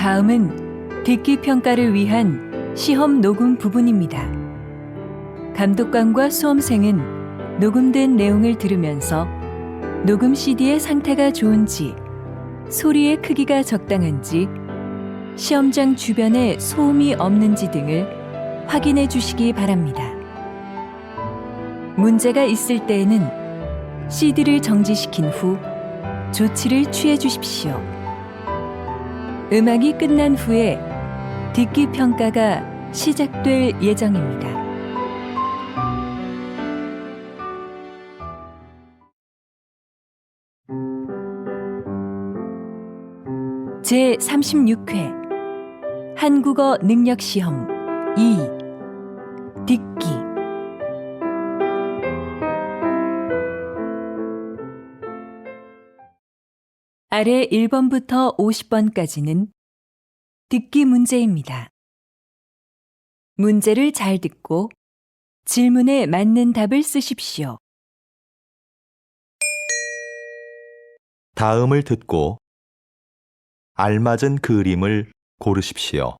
다음은 듣기 평가를 위한 시험 녹음 부분입니다. 감독관과 수험생은 녹음된 내용을 들으면서 녹음 CD의 상태가 좋은지, 소리의 크기가 적당한지, 시험장 주변에 소음이 없는지 등을 확인해 주시기 바랍니다. 문제가 있을 때에는 CD를 정지시킨 후 조치를 취해 주십시오. 음악이 끝난 후에 듣기 평가가 시작될 예정입니다. 제36회 한국어 능력 시험 2 듣기. 아래 1번부터 50번까지는 듣기 문제입니다. 문제를 잘 듣고 질문에 맞는 답을 쓰십시오. 다음을 듣고 알맞은 그림을 고르십시오.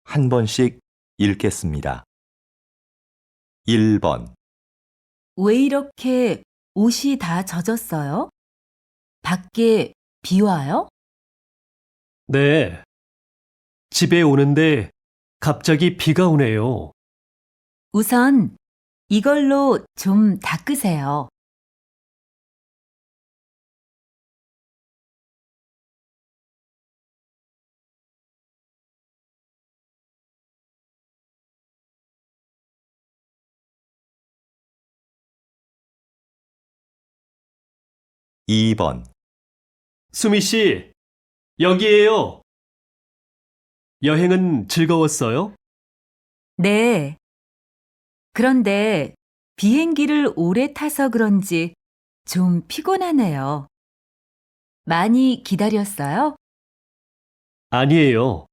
한 번씩 읽겠습니다. 1번. 왜 이렇게 옷이 다 젖었어요? 밖에 비 와요? 네. 집에 오는데 갑자기 비가 오네요. 우선 이걸로 좀 닦으세요. 2번. 수미 씨, 여기에요. 여행은 즐거웠어요? 네. 그런데 비행기를 오래 타서 그런지 좀 피곤하네요. 많이 기다렸어요? 아니에요.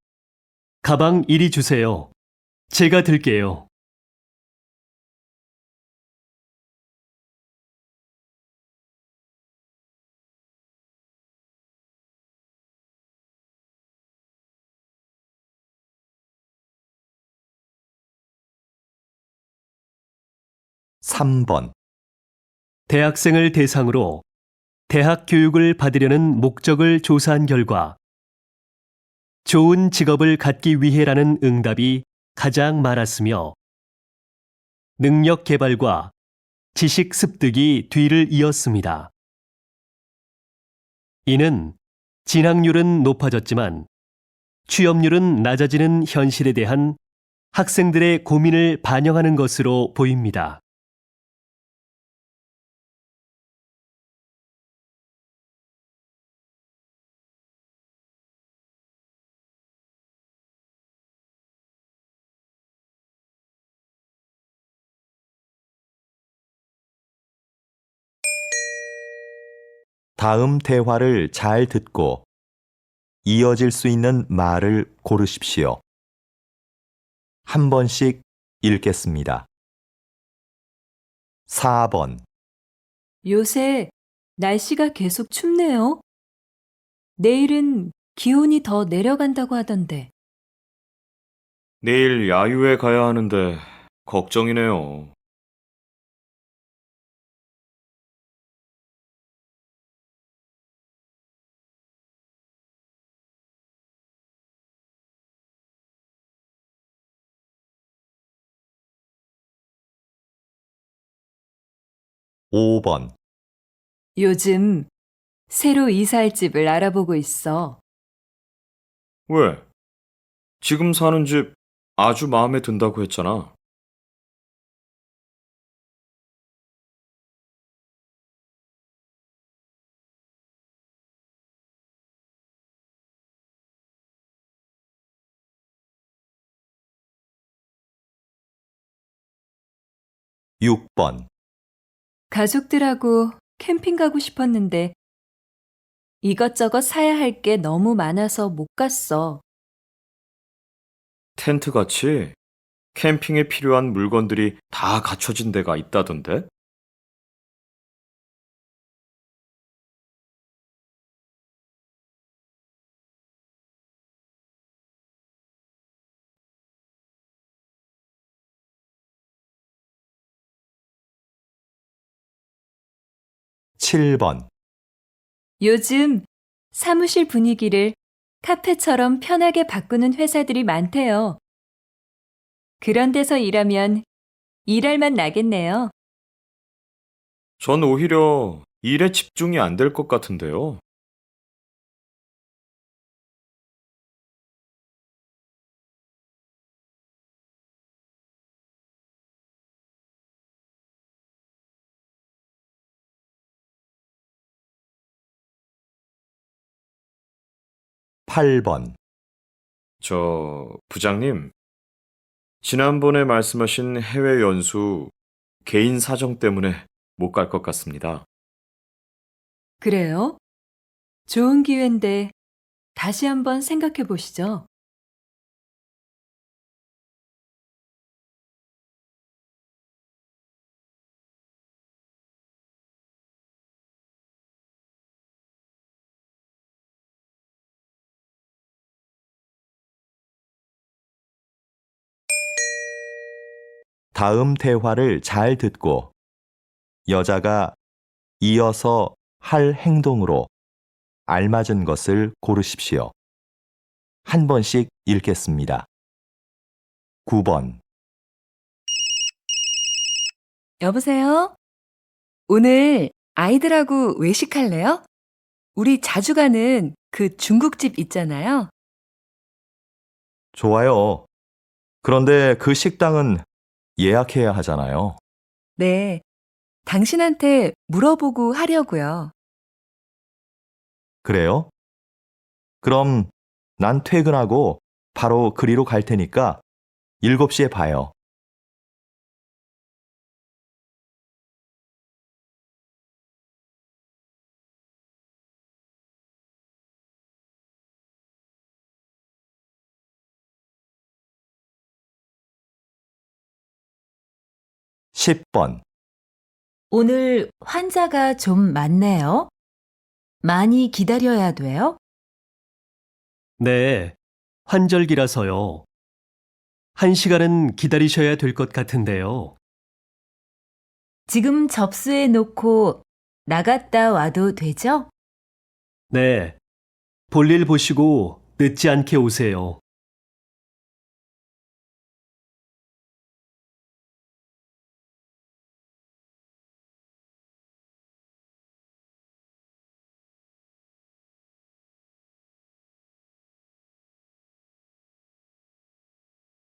가방 이리 주세요. 제가 들게요. 3번. 대학생을 대상으로 대학 교육을 받으려는 목적을 조사한 결과 좋은 직업을 갖기 위해라는 응답이 가장 많았으며 능력 개발과 지식 습득이 뒤를 이었습니다. 이는 진학률은 높아졌지만 취업률은 낮아지는 현실에 대한 학생들의 고민을 반영하는 것으로 보입니다. 다음 대화를 잘 듣고 이어질 수 있는 말을 고르십시오. 한 번씩 읽겠습니다. 4번. 요새 날씨가 계속 춥네요. 내일은 기온이 더 내려간다고 하던데. 내일 야유회 가야 하는데 걱정이네요. 5번. 요즘 새로 이사할 집을 알아보고 있어. 왜? 지금 사는 집 아주 마음에 든다고 했잖아. 6번. 가족들하고 캠핑 가고 싶었는데 이것저것 사야 할 게 너무 많아서 못 갔어. 텐트 같이 캠핑에 필요한 물건들이 다 갖춰진 데가 있다던데? 7번, 요즘 사무실 분위기를 카페처럼 편하게 바꾸는 회사들이 많대요. 그런 데서 일하면 일할 맛 나겠네요. 전 오히려 일에 집중이 안 될 것 같은데요. 팔 번 부장님, 지난번에 말씀하신 해외 연수 개인 사정 때문에 못 갈 것 같습니다. 그래요? 좋은 기회인데 다시 한번 생각해 보시죠. 다음 대화를 잘 듣고 여자가 이어서 할 행동으로 알맞은 것을 고르십시오. 한 번씩 읽겠습니다. 9번, 여보세요? 오늘 아이들하고 외식할래요? 우리 자주 가는 그 중국집 있잖아요. 좋아요. 그런데 그 식당은 예약해야 하잖아요. 네. 당신한테 물어보고 하려고요. 그래요? 그럼 난 퇴근하고 바로 그리로 갈 테니까 7시에 봐요. 십 번 오늘 환자가 좀 많네요. 많이 기다려야 돼요? 네, 환절기라서요. 1시간은 기다리셔야 될 것 같은데요. 지금 접수해 놓고 나갔다 와도 되죠? 네, 볼일 보시고 늦지 않게 오세요.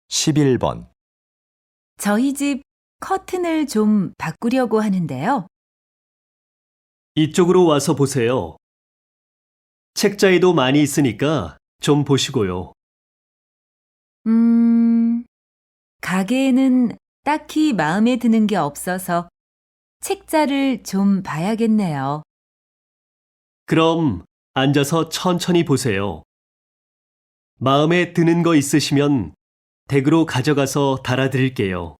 십일 번 저희 집 커튼을 좀 바꾸려고 하는데요. 이쪽으로 와서 보세요. 책자에도 많이 있으니까 좀 보시고요. 가게에는 딱히 마음에 드는 게 없어서 책자를 좀 봐야겠네요. 그럼 앉아서 천천히 보세요. 마음에 드는 거 있으시면 댁으로 가져가서 달아드릴게요.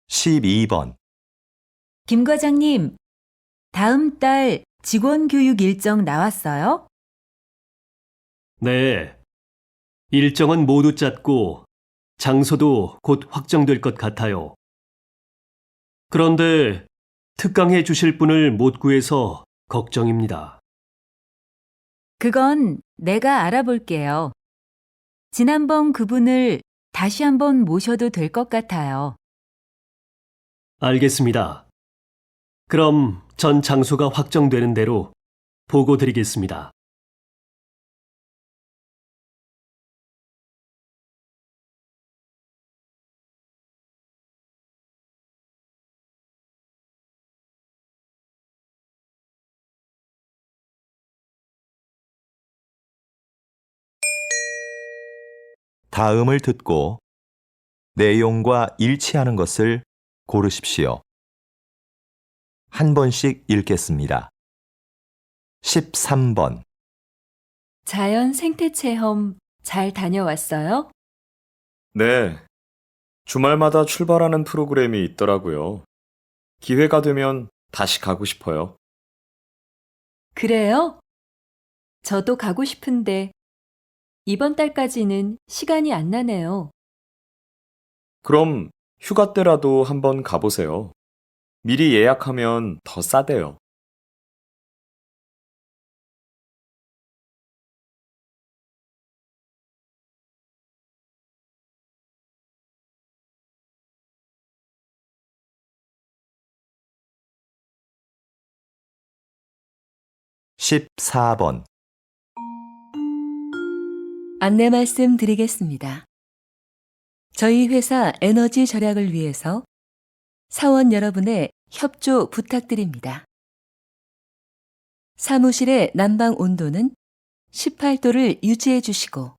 십이 번 김 과장님, 다음 달 직원 교육 일정 나왔어요? 네. 일정은 모두 짰고 장소도 곧 확정될 것 같아요. 그런데 특강해 주실 분을 못 구해서 걱정입니다. 그건 내가 알아볼게요. 지난번 그분을 다시 한번 모셔도 될 것 같아요. 알겠습니다. 그럼 전 장소가 확정되는 대로 보고 드리겠습니다. 다음을 듣고 내용과 일치하는 것을 고르십시오. 한 번씩 읽겠습니다. 13번 자연 생태 체험 잘 다녀왔어요? 네. 주말마다 출발하는 프로그램이 있더라고요. 기회가 되면 다시 가고 싶어요. 그래요? 저도 가고 싶은데 이번 달까지는 시간이 안 나네요. 그럼 휴가 때라도 한번 가보세요. 미리 예약하면 더 싸대요. 십사 번 안내 말씀 드리겠습니다. 저희 회사 에너지 절약을 위해서 사원 여러분의 협조 부탁드립니다. 사무실의 난방 온도는 18도를 유지해 주시고,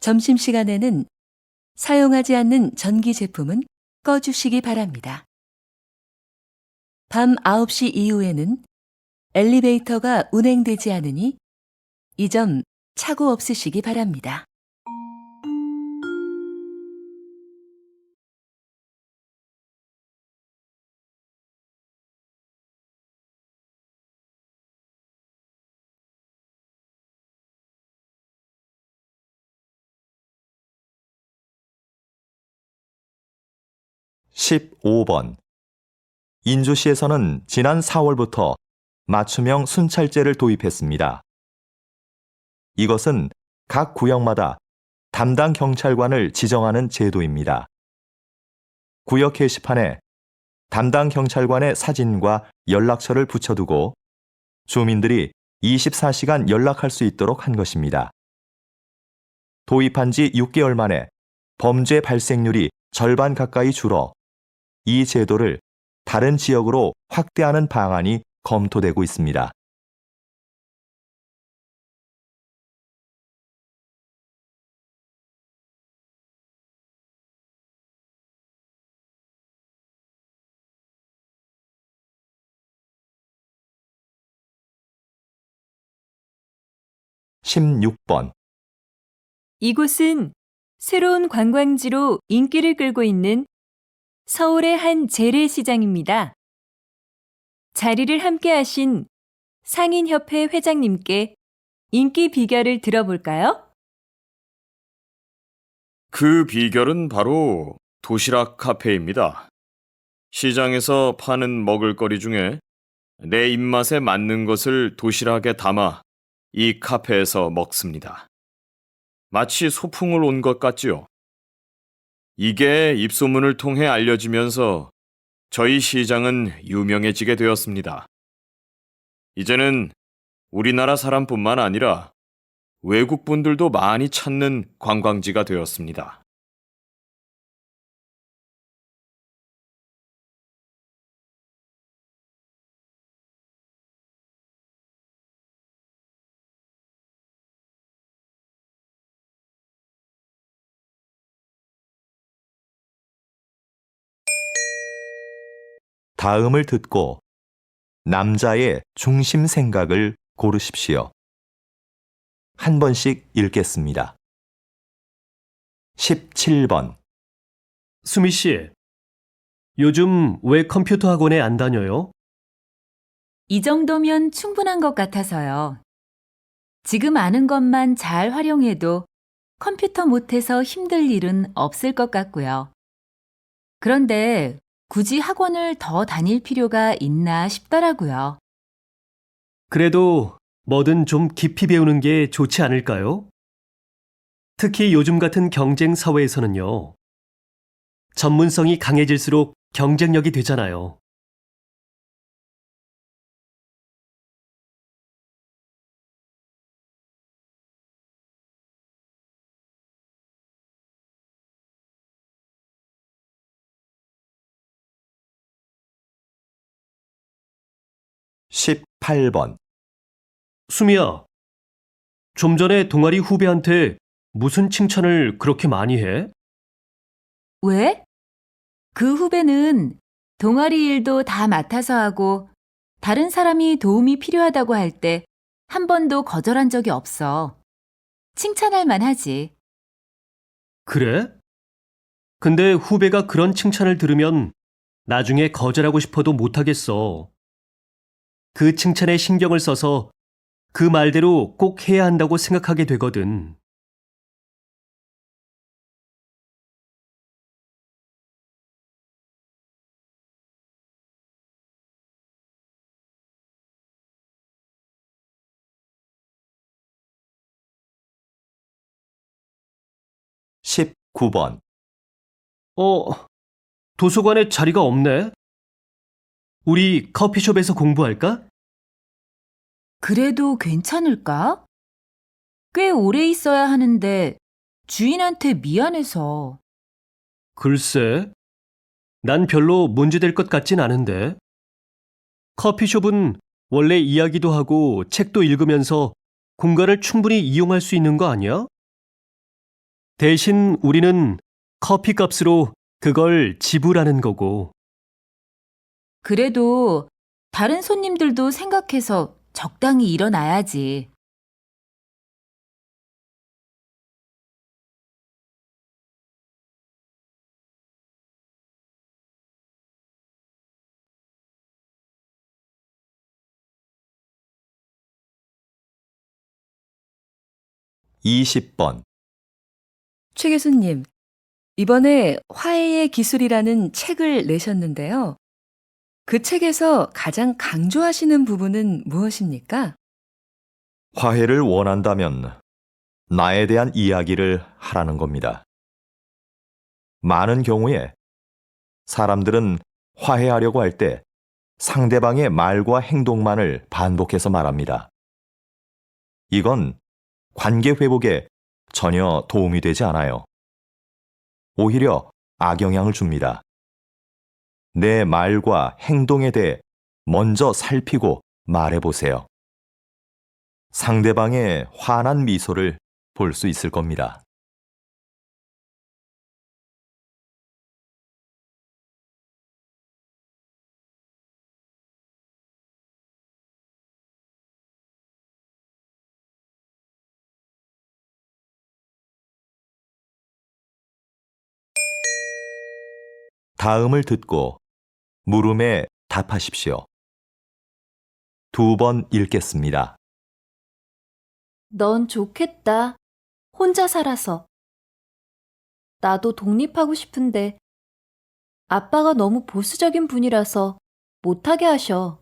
점심시간에는 사용하지 않는 전기 제품은 꺼주시기 바랍니다. 밤 9시 이후에는 엘리베이터가 운행되지 않으니 이 점 착오 없으시기 바랍니다. 십오 번 인주시에서는 지난 4월부터 맞춤형 순찰제를 도입했습니다. 이것은 각 구역마다 담당 경찰관을 지정하는 제도입니다. 구역 게시판에 담당 경찰관의 사진과 연락처를 붙여두고 주민들이 24시간 연락할 수 있도록 한 것입니다. 도입한 지 6개월 만에 범죄 발생률이 절반 가까이 줄어 이 제도를 다른 지역으로 확대하는 방안이 검토되고 있습니다. 십육 번 이곳은 새로운 관광지로 인기를 끌고 있는 서울의 한 재래시장입니다. 자리를 함께 하신 상인협회 회장님께 인기 비결을 들어볼까요? 그 비결은 바로 도시락 카페입니다. 시장에서 파는 먹을거리 중에 내 입맛에 맞는 것을 도시락에 담아 이 카페에서 먹습니다. 마치 소풍을 온 것 같지요. 이게 입소문을 통해 알려지면서 저희 시장은 유명해지게 되었습니다. 이제는 우리나라 사람뿐만 아니라 외국 분들도 많이 찾는 관광지가 되었습니다. 다음을 듣고 남자의 중심 생각을 고르십시오. 한 번씩 읽겠습니다. 17번 수미 씨, 요즘 왜 컴퓨터 학원에 안 다녀요? 이 정도면 충분한 것 같아서요. 지금 아는 것만 잘 활용해도 컴퓨터 못해서 힘들 일은 없을 것 같고요. 그런데 굳이 학원을 더 다닐 필요가 있나 싶더라고요. 그래도 뭐든 좀 깊이 배우는 게 좋지 않을까요? 특히 요즘 같은 경쟁 사회에서는요. 전문성이 강해질수록 경쟁력이 되잖아요. 십팔 번 수미야, 좀 전에 동아리 후배한테 무슨 칭찬을 그렇게 많이 해? 왜? 그 후배는 동아리 일도 다 맡아서 하고 다른 사람이 도움이 필요하다고 할 때 한 번도 거절한 적이 없어. 칭찬할 만하지. 그래? 근데 후배가 그런 칭찬을 들으면 나중에 거절하고 싶어도 못하겠어. 그 칭찬에 신경을 써서 그 말대로 꼭 해야 한다고 생각하게 되거든. 십구 번 도서관에 자리가 없네? 우리 커피숍에서 공부할까? 그래도 괜찮을까? 꽤 오래 있어야 하는데 주인한테 미안해서. 글쎄, 난 별로 문제될 것 같진 않은데. 커피숍은 원래 이야기도 하고 책도 읽으면서 공간을 충분히 이용할 수 있는 거 아니야? 대신 우리는 커피 값으로 그걸 지불하는 거고. 그래도 다른 손님들도 생각해서 적당히 일어나야지. 이십 번 최 교수님, 이번에 화해의 기술이라는 책을 내셨는데요. 그 책에서 가장 강조하시는 부분은 무엇입니까? 화해를 원한다면 나에 대한 이야기를 하라는 겁니다. 많은 경우에 사람들은 화해하려고 할 때 상대방의 말과 행동만을 반복해서 말합니다. 이건 관계 회복에 전혀 도움이 되지 않아요. 오히려 악영향을 줍니다. 내 말과 행동에 대해 먼저 살피고 말해보세요. 상대방의 환한 미소를 볼 수 있을 겁니다. 다음을 듣고 물음에 답하십시오. 두 번 읽겠습니다. 넌 좋겠다. 혼자 살아서. 나도 독립하고 싶은데 아빠가 너무 보수적인 분이라서 못하게 하셔.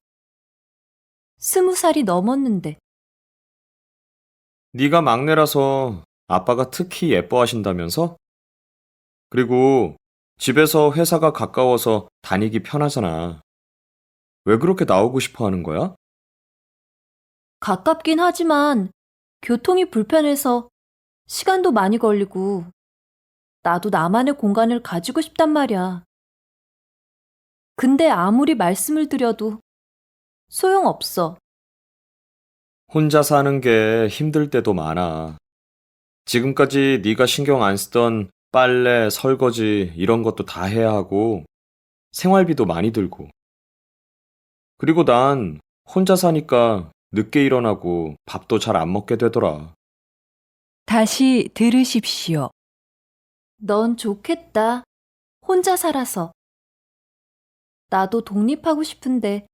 20살이 넘었는데. 네가 막내라서 아빠가 특히 예뻐하신다면서? 그리고 집에서 회사가 가까워서 다니기 편하잖아. 왜 그렇게 나오고 싶어 하는 거야? 가깝긴 하지만 교통이 불편해서 시간도 많이 걸리고 나도 나만의 공간을 가지고 싶단 말이야. 근데 아무리 말씀을 드려도 소용없어. 혼자 사는 게 힘들 때도 많아. 지금까지 네가 신경 안 쓰던 빨래, 설거지 이런 것도 다 해야 하고 생활비도 많이 들고. 그리고 난 혼자 사니까 늦게 일어나고 밥도 잘 안 먹게 되더라. 다시 들으십시오. 넌 좋겠다. 혼자 살아서. 나도 독립하고 싶은데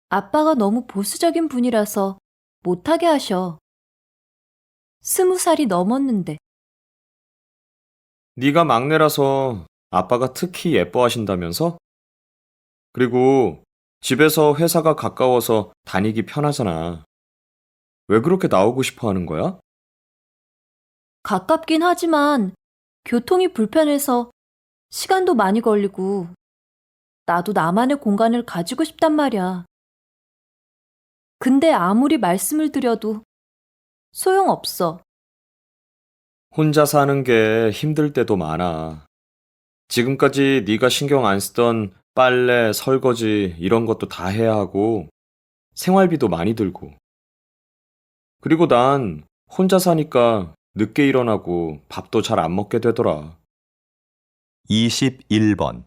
아빠가 너무 보수적인 분이라서 못하게 하셔. 20살이 넘었는데. 네가 막내라서 아빠가 특히 예뻐하신다면서? 그리고 집에서 회사가 가까워서 다니기 편하잖아. 왜 그렇게 나오고 싶어 하는 거야? 가깝긴 하지만 교통이 불편해서 시간도 많이 걸리고 나도 나만의 공간을 가지고 싶단 말이야. 근데 아무리 말씀을 드려도 소용없어. 혼자 사는 게 힘들 때도 많아. 지금까지 네가 신경 안 쓰던 빨래, 설거지 이런 것도 다 해야 하고 생활비도 많이 들고. 그리고 난 혼자 사니까 늦게 일어나고 밥도 잘 안 먹게 되더라. 21번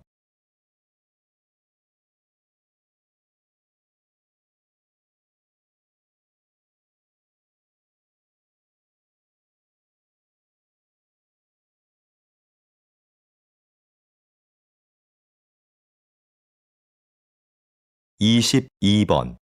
22번,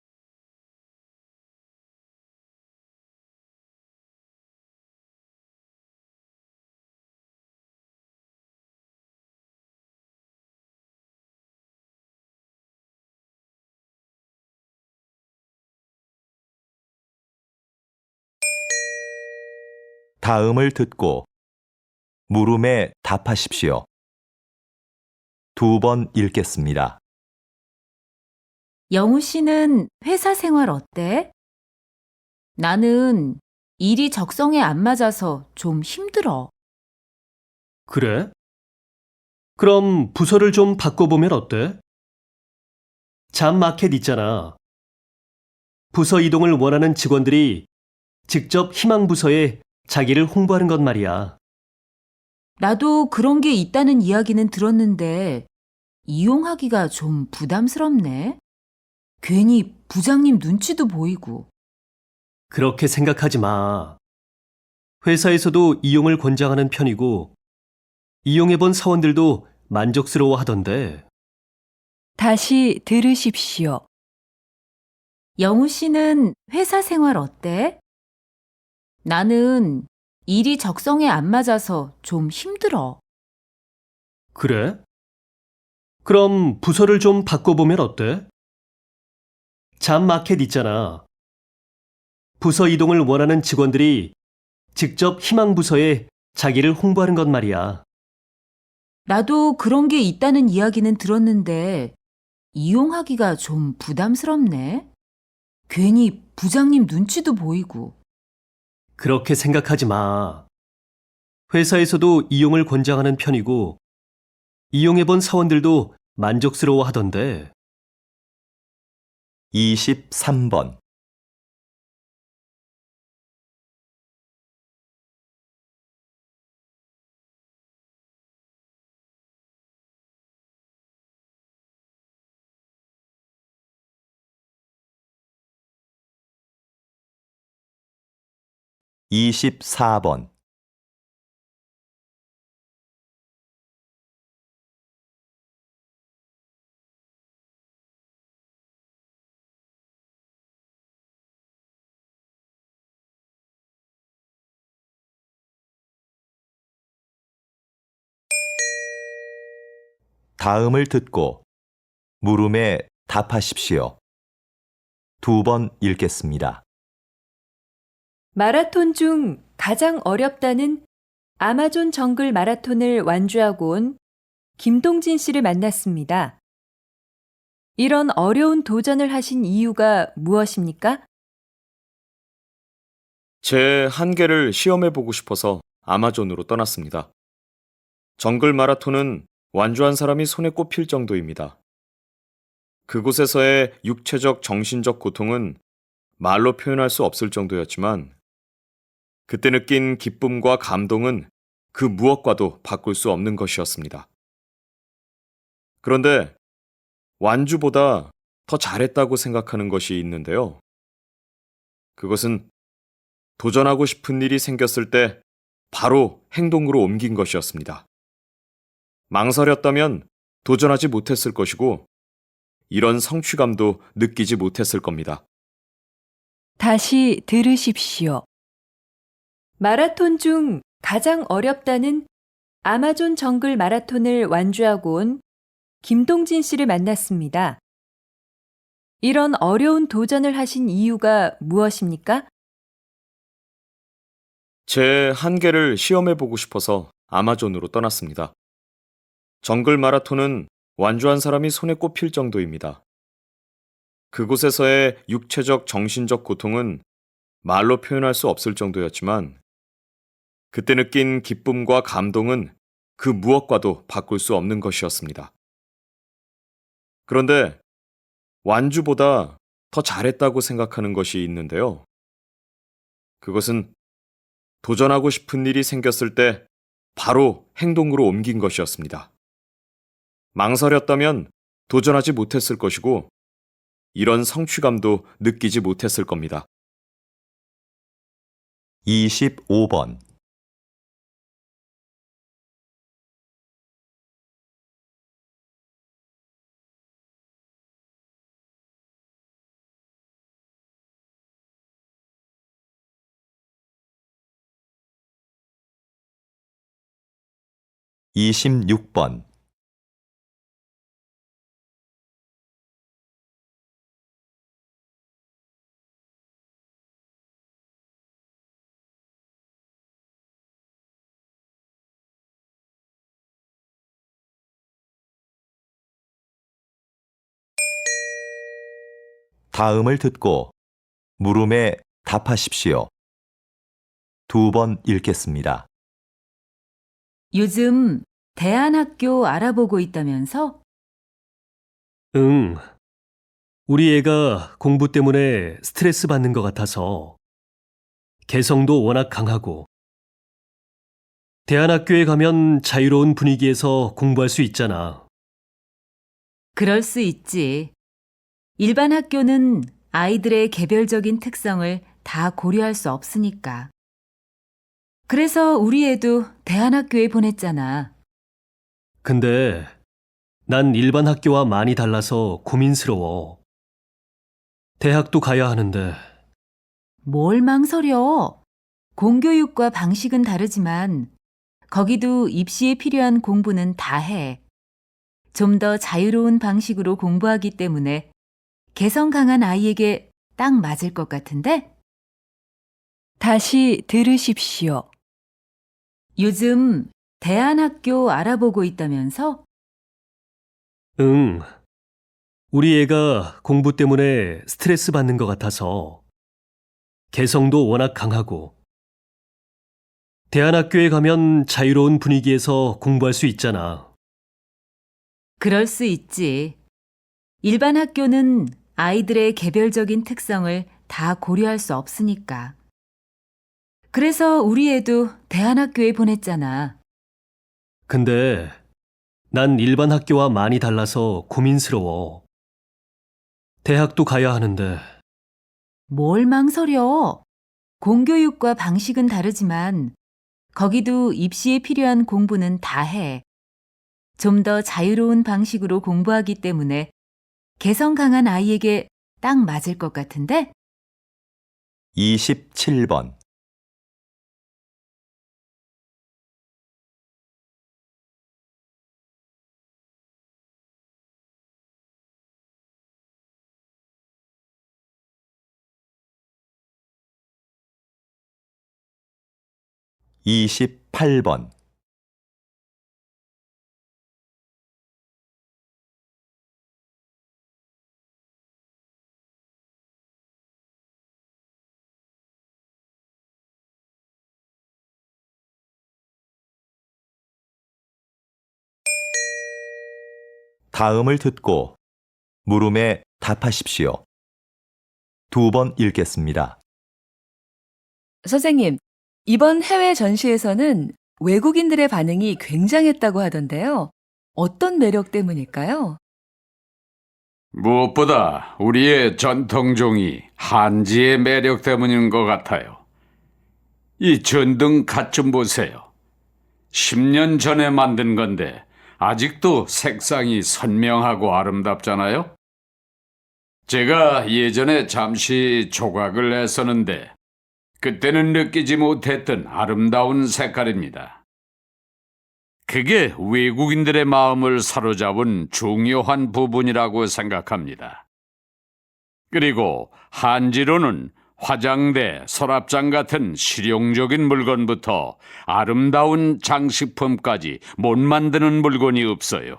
다음을 듣고 물음에 답하십시오. 2번 읽겠습니다. 영우 씨는 회사 생활 어때? 나는 일이 적성에 안 맞아서 좀 힘들어. 그래? 그럼 부서를 좀 바꿔보면 어때? 잡 마켓 있잖아. 부서 이동을 원하는 직원들이 직접 희망 부서에 자기를 홍보하는 것 말이야. 나도 그런 게 있다는 이야기는 들었는데 이용하기가 좀 부담스럽네. 괜히 부장님 눈치도 보이고. 그렇게 생각하지 마. 회사에서도 이용을 권장하는 편이고, 이용해본 사원들도 만족스러워 하던데, 다시 들으십시오. 영우 씨는 회사 생활 어때? 나는 일이 적성에 안 맞아서 좀 힘들어. 그래? 그럼 부서를 좀 바꿔보면 어때? 잡 마켓 있잖아. 부서 이동을 원하는 직원들이 직접 희망 부서에 자기를 홍보하는 것 말이야. 나도 그런 게 있다는 이야기는 들었는데 이용하기가 좀 부담스럽네. 괜히 부장님 눈치도 보이고. 그렇게 생각하지 마. 회사에서도 이용을 권장하는 편이고, 이용해본 사원들도 만족스러워 하던데, 23번, (24번) 다음을 듣고 물음에 답하십시오. 2번 읽겠습니다. 마라톤 중 가장 어렵다는 아마존 정글 마라톤을 완주하고 온 김동진 씨를 만났습니다. 이런 어려운 도전을 하신 이유가 무엇입니까? 제 한계를 시험해보고 싶어서 아마존으로 떠났습니다. 정글 마라톤은 완주한 사람이 손에 꼽힐 정도입니다. 그곳에서의 육체적, 정신적 고통은 말로 표현할 수 없을 정도였지만 그때 느낀 기쁨과 감동은 그 무엇과도 바꿀 수 없는 것이었습니다. 그런데 완주보다 더 잘했다고 생각하는 것이 있는데요. 그것은 도전하고 싶은 일이 생겼을 때 바로 행동으로 옮긴 것이었습니다. 망설였다면 도전하지 못했을 것이고 이런 성취감도 느끼지 못했을 겁니다. 다시 들으십시오. 마라톤 중 가장 어렵다는 아마존 정글 마라톤을 완주하고 온 김동진 씨를 만났습니다. 이런 어려운 도전을 하신 이유가 무엇입니까? 제 한계를 시험해보고 싶어서 아마존으로 떠났습니다. 정글 마라톤은 완주한 사람이 손에 꼽힐 정도입니다. 그곳에서의 육체적, 정신적 고통은 말로 표현할 수 없을 정도였지만 그때 느낀 기쁨과 감동은 그 무엇과도 바꿀 수 없는 것이었습니다. 그런데 완주보다 더 잘했다고 생각하는 것이 있는데요. 그것은 도전하고 싶은 일이 생겼을 때 바로 행동으로 옮긴 것이었습니다. 망설였다면 도전하지 못했을 것이고 이런 성취감도 느끼지 못했을 겁니다. 25번 26번, 다음을 듣고 물음에 답하십시오. 2번 읽겠습니다. 요즘 대안학교 알아보고 있다면서? 응. 우리 애가 공부 때문에 스트레스 받는 것 같아서 개성도 워낙 강하고 대안학교에 가면 자유로운 분위기에서 공부할 수 있잖아. 그럴 수 있지. 일반 학교는 아이들의 개별적인 특성을 다 고려할 수 없으니까. 그래서 우리 애도 대안학교에 보냈잖아. 근데 난 일반 학교와 많이 달라서 고민스러워. 대학도 가야 하는데 뭘 망설여? 공교육과 방식은 다르지만 거기도 입시에 필요한 공부는 다 해. 좀 더 자유로운 방식으로 공부하기 때문에 개성 강한 아이에게 딱 맞을 것 같은데? 다시 들으십시오. 요즘 대안학교 알아보고 있다면서? 응. 우리 애가 공부 때문에 스트레스 받는 것 같아서 개성도 워낙 강하고 대안학교에 가면 자유로운 분위기에서 공부할 수 있잖아. 그럴 수 있지. 일반 학교는 아이들의 개별적인 특성을 다 고려할 수 없으니까. 그래서 우리 애도 대안학교에 보냈잖아. 근데 난 일반 학교와 많이 달라서 고민스러워. 대학도 가야 하는데 뭘 망설여? 공교육과 방식은 다르지만 거기도 입시에 필요한 공부는 다 해. 좀 더 자유로운 방식으로 공부하기 때문에 개성 강한 아이에게 딱 맞을 것 같은데? 27번, (28번) 다음을 듣고 물음에 답하십시오. 2번 읽겠습니다. 선생님, 이번 해외 전시에서는 외국인들의 반응이 굉장했다고 하던데요. 어떤 매력 때문일까요? 무엇보다 우리의 전통종이 한지의 매력 때문인 것 같아요. 이 전등 갓 좀 보세요. 10년 전에 만든 건데 아직도 색상이 선명하고 아름답잖아요. 제가 예전에 잠시 조각을 했었는데 그때는 느끼지 못했던 아름다운 색깔입니다. 그게 외국인들의 마음을 사로잡은 중요한 부분이라고 생각합니다. 그리고 한지로는 화장대, 서랍장 같은 실용적인 물건부터 아름다운 장식품까지 못 만드는 물건이 없어요.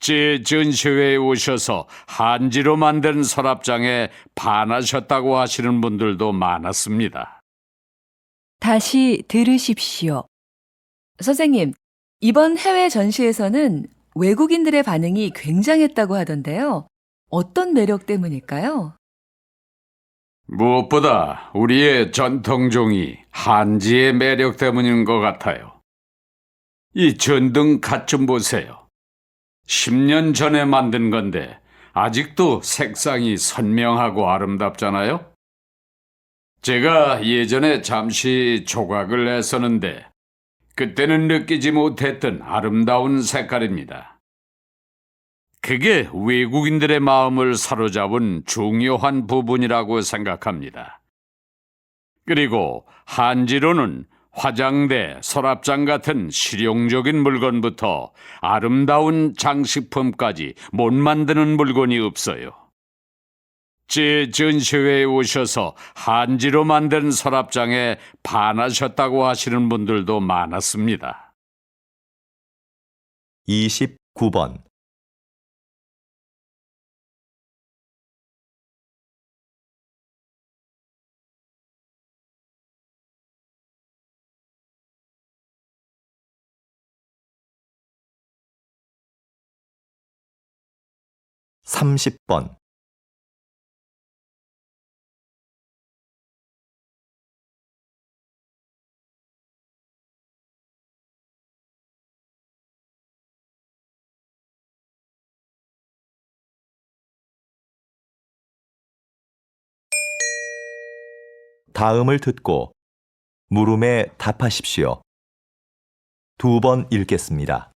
제 전시회에 오셔서 한지로 만든 서랍장에 반하셨다고 하시는 분들도 많았습니다. 다시 들으십시오. 선생님, 이번 해외 전시에서는 외국인들의 반응이 굉장했다고 하던데요. 어떤 매력 때문일까요? 무엇보다 우리의 전통종이 한지의 매력 때문인 것 같아요. 이 전등 갓 좀 보세요. 10년 전에 만든 건데 아직도 색상이 선명하고 아름답잖아요. 제가 예전에 잠시 조각을 했었는데 그때는 느끼지 못했던 아름다운 색깔입니다. 그게 외국인들의 마음을 사로잡은 중요한 부분이라고 생각합니다. 그리고 한지로는 화장대, 서랍장 같은 실용적인 물건부터 아름다운 장식품까지 못 만드는 물건이 없어요. 제 전시회에 오셔서 한지로 만든 서랍장에 반하셨다고 하시는 분들도 많았습니다. 29번. 삼십 번. 다음을 듣고 물음에 답하십시오. 2번 읽겠습니다.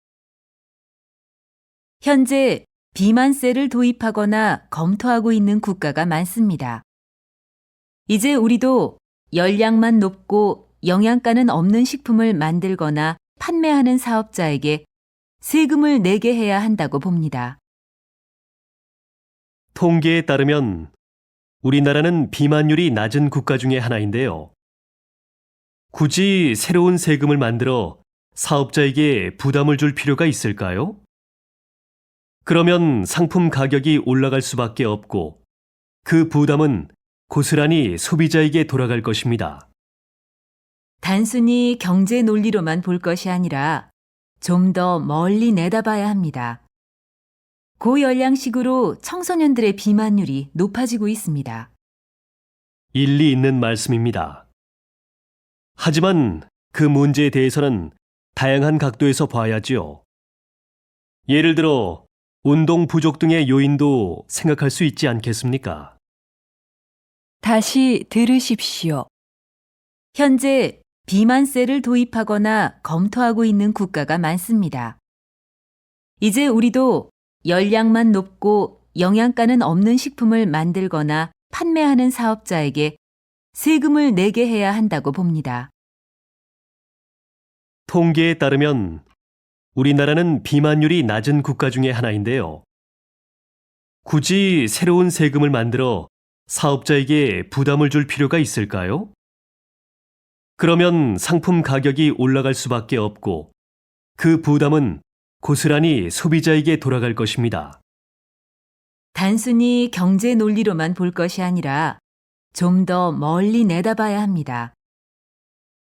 현재 비만세를 도입하거나 검토하고 있는 국가가 많습니다. 이제 우리도 열량만 높고 영양가는 없는 식품을 만들거나 판매하는 사업자에게 세금을 내게 해야 한다고 봅니다. 통계에 따르면 우리나라는 비만율이 낮은 국가 중에 하나인데요. 굳이 새로운 세금을 만들어 사업자에게 부담을 줄 필요가 있을까요? 그러면 상품 가격이 올라갈 수밖에 없고 그 부담은 고스란히 소비자에게 돌아갈 것입니다. 단순히 경제 논리로만 볼 것이 아니라 좀 더 멀리 내다봐야 합니다. 고열량식으로 청소년들의 비만율이 높아지고 있습니다. 일리 있는 말씀입니다. 하지만 그 문제에 대해서는 다양한 각도에서 봐야지요. 예를 들어 운동 부족 등의 요인도 생각할 수 있지 않겠습니까? 다시 들으십시오. 현재 비만세를 도입하거나 검토하고 있는 국가가 많습니다. 이제 우리도 열량만 높고 영양가는 없는 식품을 만들거나 판매하는 사업자에게 세금을 내게 해야 한다고 봅니다. 통계에 따르면 우리나라는 비만율이 낮은 국가 중에 하나인데요. 굳이 새로운 세금을 만들어 사업자에게 부담을 줄 필요가 있을까요? 그러면 상품 가격이 올라갈 수밖에 없고 그 부담은 고스란히 소비자에게 돌아갈 것입니다. 단순히 경제 논리로만 볼 것이 아니라 좀 더 멀리 내다봐야 합니다.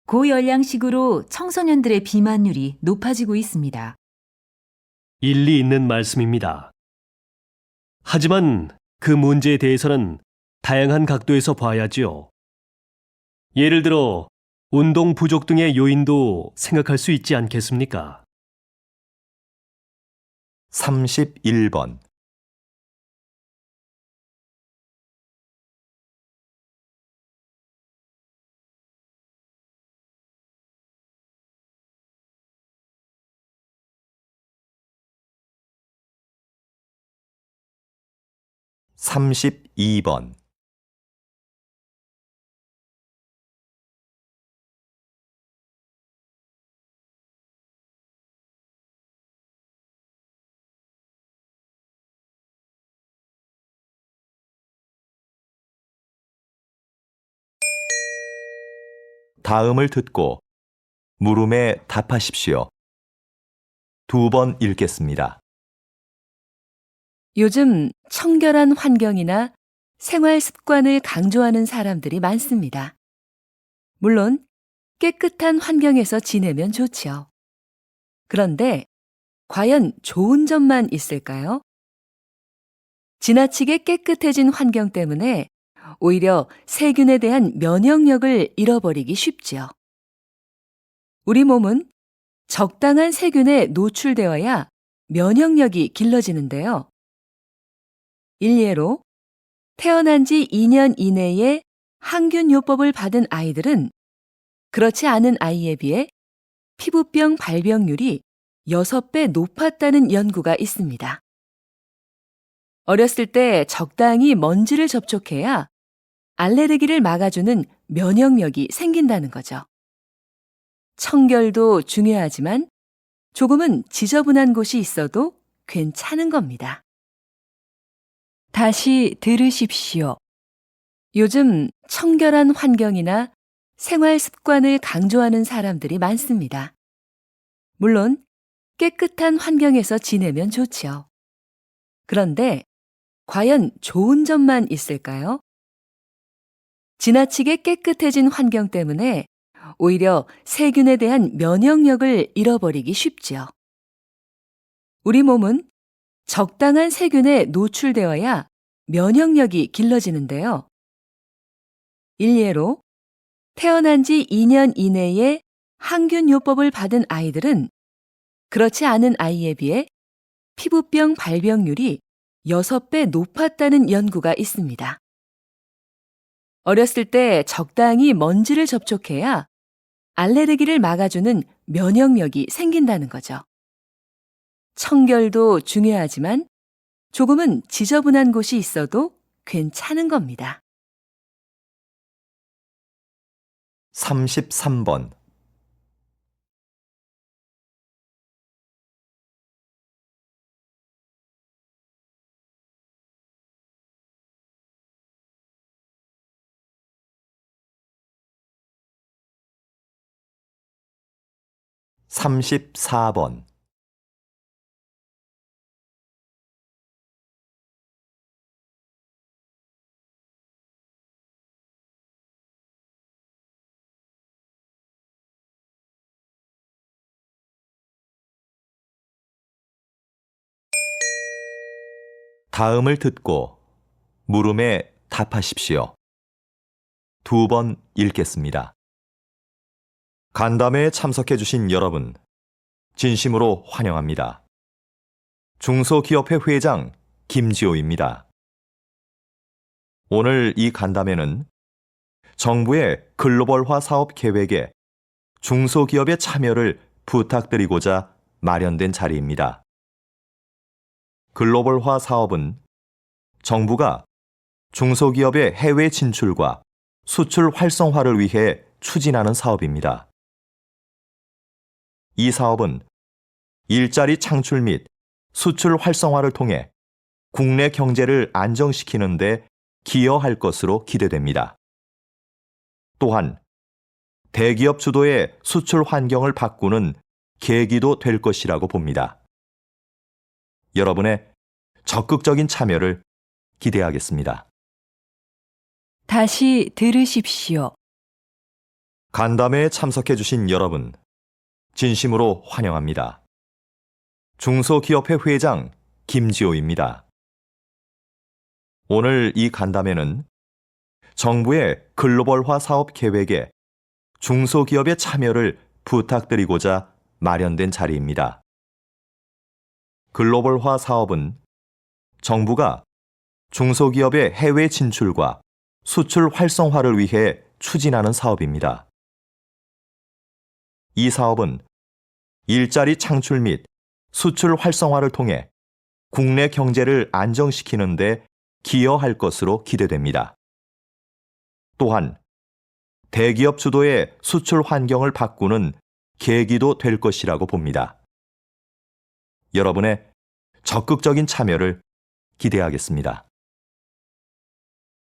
고열량식으로 청소년들의 비만율이 높아지고 있습니다. 일리 있는 말씀입니다. 하지만 그 문제에 대해서는 다양한 각도에서 봐야지요. 예를 들어 운동 부족 등의 요인도 생각할 수 있지 않겠습니까? 31번. (32번) 다음을 듣고 물음에 답하십시오. 2번 읽겠습니다. 요즘 청결한 환경이나 생활 습관을 강조하는 사람들이 많습니다. 물론 깨끗한 환경에서 지내면 좋죠. 그런데 과연 좋은 점만 있을까요? 지나치게 깨끗해진 환경 때문에 오히려 세균에 대한 면역력을 잃어버리기 쉽죠. 우리 몸은 적당한 세균에 노출되어야 면역력이 길러지는데요. 일례로 태어난 지 2년 이내에 항균요법을 받은 아이들은 그렇지 않은 아이에 비해 피부병 발병률이 6배 높았다는 연구가 있습니다. 어렸을 때 적당히 먼지를 접촉해야 알레르기를 막아주는 면역력이 생긴다는 거죠. 청결도 중요하지만 조금은 지저분한 곳이 있어도 괜찮은 겁니다. 다시 들으십시오. 요즘 청결한 환경이나 생활 습관을 강조하는 사람들이 많습니다. 물론 깨끗한 환경에서 지내면 좋죠. 그런데 과연 좋은 점만 있을까요? 지나치게 깨끗해진 환경 때문에 오히려 세균에 대한 면역력을 잃어버리기 쉽죠. 우리 몸은 적당한 세균에 노출되어야 면역력이 길러지는데요. 일례로 태어난 지 2년 이내에 항균요법을 받은 아이들은 그렇지 않은 아이에 비해 피부병 발병률이 6배 높았다는 연구가 있습니다. 어렸을 때 적당히 먼지를 접촉해야 알레르기를 막아주는 면역력이 생긴다는 거죠. 청결도 중요하지만 조금은 지저분한 곳이 있어도 괜찮은 겁니다. 33번. 34번. '다음을 듣고 물음에 답하십시오. 2번 읽겠습니다. 간담회에 참석해 주신 여러분, 진심으로 환영합니다. 중소기업회 회장 김지호입니다. 오늘 이 간담회는 정부의 글로벌화 사업 계획에 중소기업의 참여를 부탁드리고자 마련된 자리입니다. 글로벌화 사업은 정부가 중소기업의 해외 진출과 수출 활성화를 위해 추진하는 사업입니다. 이 사업은 일자리 창출 및 수출 활성화를 통해 국내 경제를 안정시키는 데 기여할 것으로 기대됩니다. 또한 대기업 주도의 수출 환경을 바꾸는 계기도 될 것이라고 봅니다. 여러분의 적극적인 참여를 기대하겠습니다. 다시 들으십시오. 간담회에 참석해 주신 여러분, 진심으로 환영합니다. 중소기업회 회장 김지호입니다. 오늘 이 간담회는 정부의 글로벌화 사업 계획에 중소기업의 참여를 부탁드리고자 마련된 자리입니다. 글로벌화 사업은 정부가 중소기업의 해외 진출과 수출 활성화를 위해 추진하는 사업입니다. 이 사업은 일자리 창출 및 수출 활성화를 통해 국내 경제를 안정시키는 데 기여할 것으로 기대됩니다. 또한 대기업 주도의 수출 환경을 바꾸는 계기도 될 것이라고 봅니다. 여러분의 적극적인 참여를 기대하겠습니다.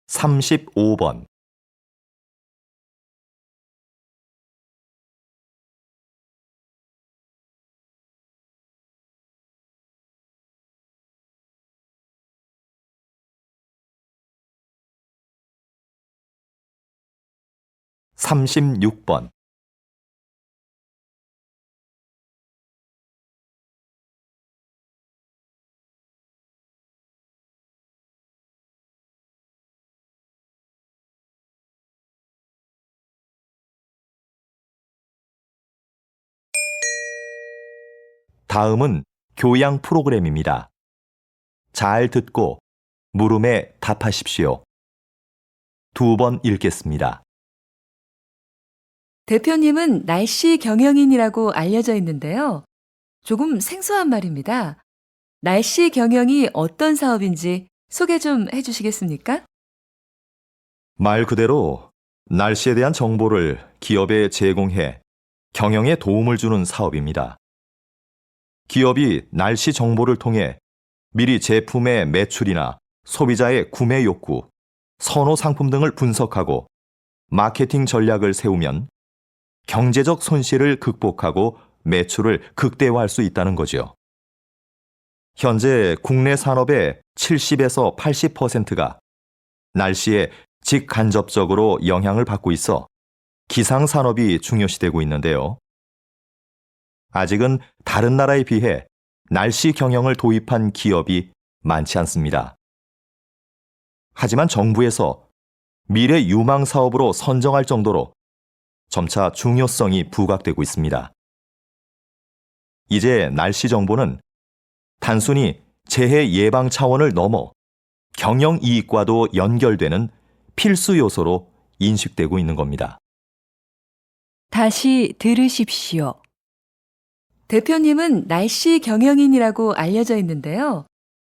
35번. 36번. '다음은 교양 프로그램입니다. 잘 듣고 물음에 답하십시오. 2번 읽겠습니다. 대표님은 날씨 경영인이라고 알려져 있는데요. 조금 생소한 말입니다. 날씨 경영이 어떤 사업인지 소개 좀 해주시겠습니까? 말 그대로 날씨에 대한 정보를 기업에 제공해 경영에 도움을 주는 사업입니다. 기업이 날씨 정보를 통해 미리 제품의 매출이나 소비자의 구매 욕구, 선호 상품 등을 분석하고 마케팅 전략을 세우면 경제적 손실을 극복하고 매출을 극대화할 수 있다는 거죠. 현재 국내 산업의 70에서 80%가 날씨에 직간접적으로 영향을 받고 있어 기상산업이 중요시되고 있는데요. 아직은 다른 나라에 비해 날씨 경영을 도입한 기업이 많지 않습니다. 하지만 정부에서 미래 유망 사업으로 선정할 정도로 점차 중요성이 부각되고 있습니다. 이제 날씨 정보는 단순히 재해 예방 차원을 넘어 경영 이익과도 연결되는 필수 요소로 인식되고 있는 겁니다. 다시 들으십시오. 대표님은 날씨 경영인이라고 알려져 있는데요.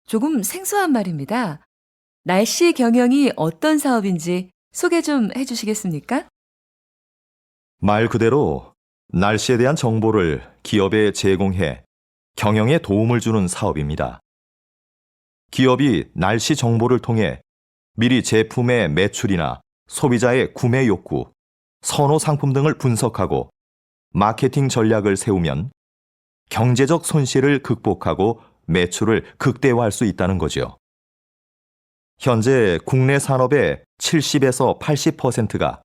조금 생소한 말입니다. 날씨 경영이 어떤 사업인지 소개 좀 해주시겠습니까? 말 그대로 날씨에 대한 정보를 기업에 제공해 경영에 도움을 주는 사업입니다. 기업이 날씨 정보를 통해 미리 제품의 매출이나 소비자의 구매 욕구, 선호 상품 등을 분석하고 마케팅 전략을 세우면 경제적 손실을 극복하고 매출을 극대화할 수 있다는 거죠. 현재 국내 산업의 70에서 80%가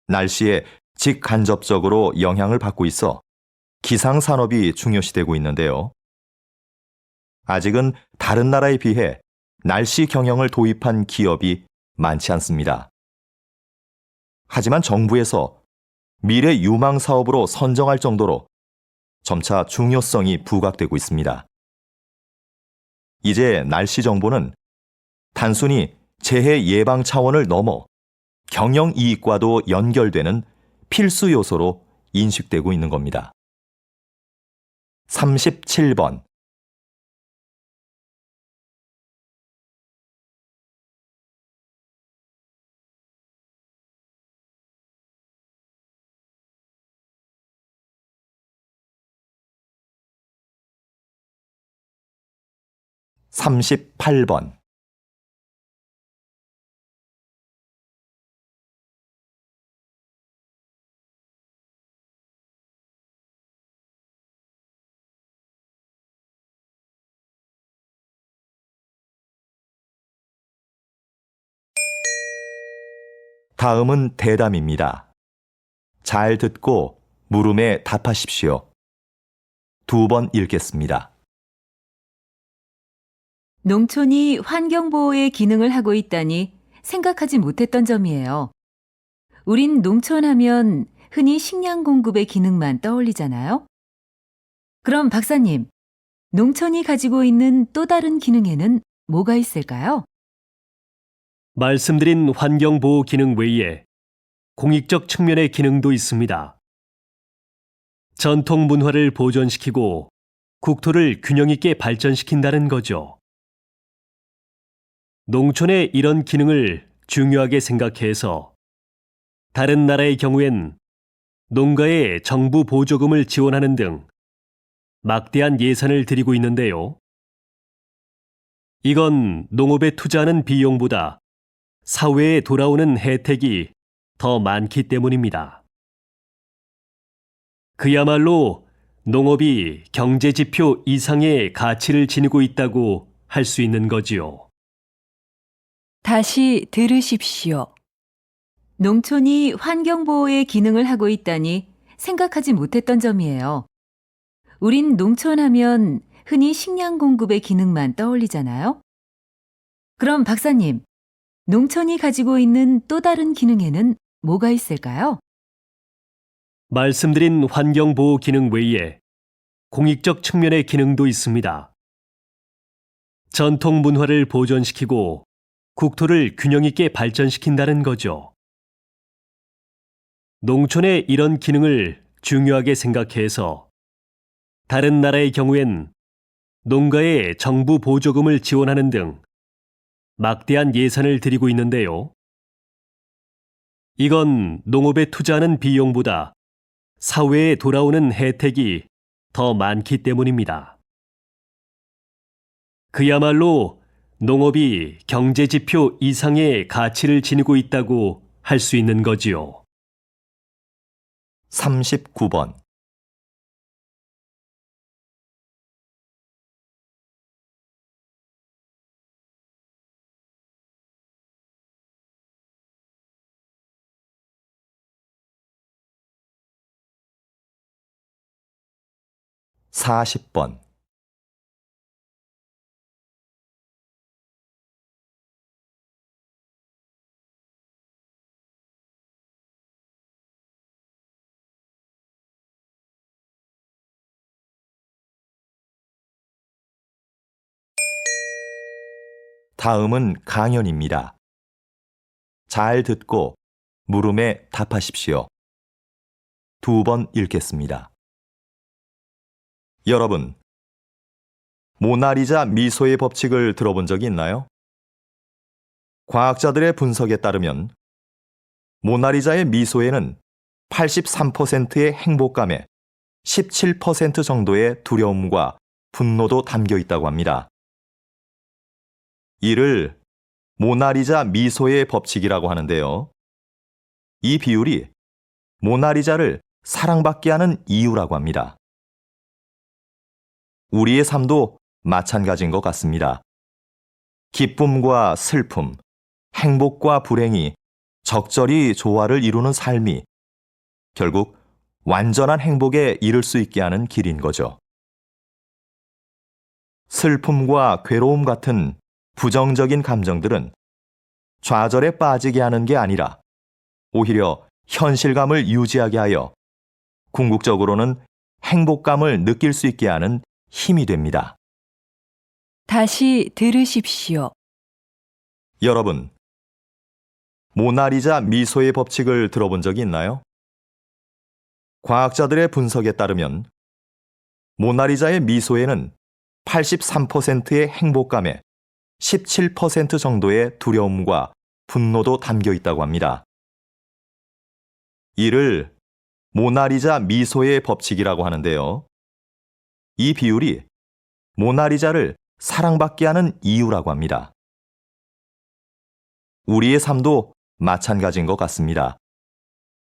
날씨에 직간접적으로 영향을 받고 있어 기상산업이 중요시되고 있는데요. 아직은 다른 나라에 비해 날씨 경영을 도입한 기업이 많지 않습니다. 하지만 정부에서 미래 유망 사업으로 선정할 정도로 점차 중요성이 부각되고 있습니다. 이제 날씨 정보는 단순히 재해 예방 차원을 넘어 경영 이익과도 연결되는 필수 요소로 인식되고 있는 겁니다. 37번. (38번) 다음은 대담입니다. 잘 듣고 물음에 답하십시오. 2번 읽겠습니다. 농촌이 환경보호의 기능을 하고 있다니 생각하지 못했던 점이에요. 우린 농촌 하면 흔히 식량 공급의 기능만 떠올리잖아요. 그럼 박사님, 농촌이 가지고 있는 또 다른 기능에는 뭐가 있을까요? 말씀드린 환경보호 기능 외에 공익적 측면의 기능도 있습니다. 전통 문화를 보존시키고 국토를 균형 있게 발전시킨다는 거죠. 농촌의 이런 기능을 중요하게 생각해서 다른 나라의 경우엔 농가에 정부 보조금을 지원하는 등 막대한 예산을 들이고 있는데요. 이건 농업에 투자하는 비용보다 사회에 돌아오는 혜택이 더 많기 때문입니다. 그야말로 농업이 경제지표 이상의 가치를 지니고 있다고 할 수 있는 거지요. 다시 들으십시오. 농촌이 환경보호의 기능을 하고 있다니 생각하지 못했던 점이에요. 우린 농촌 하면 흔히 식량 공급의 기능만 떠올리잖아요. 그럼 박사님, 농촌이 가지고 있는 또 다른 기능에는 뭐가 있을까요? 말씀드린 환경보호 기능 외에 공익적 측면의 기능도 있습니다. 전통 문화를 보존시키고 국토를 균형 있게 발전시킨다는 거죠. 농촌의 이런 기능을 중요하게 생각해서 다른 나라의 경우엔 농가에 정부 보조금을 지원하는 등 막대한 예산을 들이고 있는데요. 이건 농업에 투자하는 비용보다 사회에 돌아오는 혜택이 더 많기 때문입니다. 그야말로 농업이 경제지표 이상의 가치를 지니고 있다고 할 수 있는 거지요. 39번. 사십 번. 다음은 강연입니다. 잘 듣고 물음에 답하십시오. 2번 읽겠습니다. 여러분, 모나리자 미소의 법칙을 들어본 적이 있나요? 과학자들의 분석에 따르면 모나리자의 미소에는 83%의 행복감에 17% 정도의 두려움과 분노도 담겨 있다고 합니다. 이를 모나리자 미소의 법칙이라고 하는데요. 이 비율이 모나리자를 사랑받게 하는 이유라고 합니다. 우리의 삶도 마찬가지인 것 같습니다. 기쁨과 슬픔, 행복과 불행이 적절히 조화를 이루는 삶이 결국 완전한 행복에 이를 수 있게 하는 길인 거죠. 슬픔과 괴로움 같은 부정적인 감정들은 좌절에 빠지게 하는 게 아니라 오히려 현실감을 유지하게 하여 궁극적으로는 행복감을 느낄 수 있게 하는 힘이 됩니다. 다시 들으십시오. 여러분, 모나리자 미소의 법칙을 들어본 적이 있나요? 과학자들의 분석에 따르면 모나리자의 미소에는 83%의 행복감에 17% 정도의 두려움과 분노도 담겨 있다고 합니다. 이를 모나리자 미소의 법칙이라고 하는데요. 이 비율이 모나리자를 사랑받게 하는 이유라고 합니다. 우리의 삶도 마찬가지인 것 같습니다.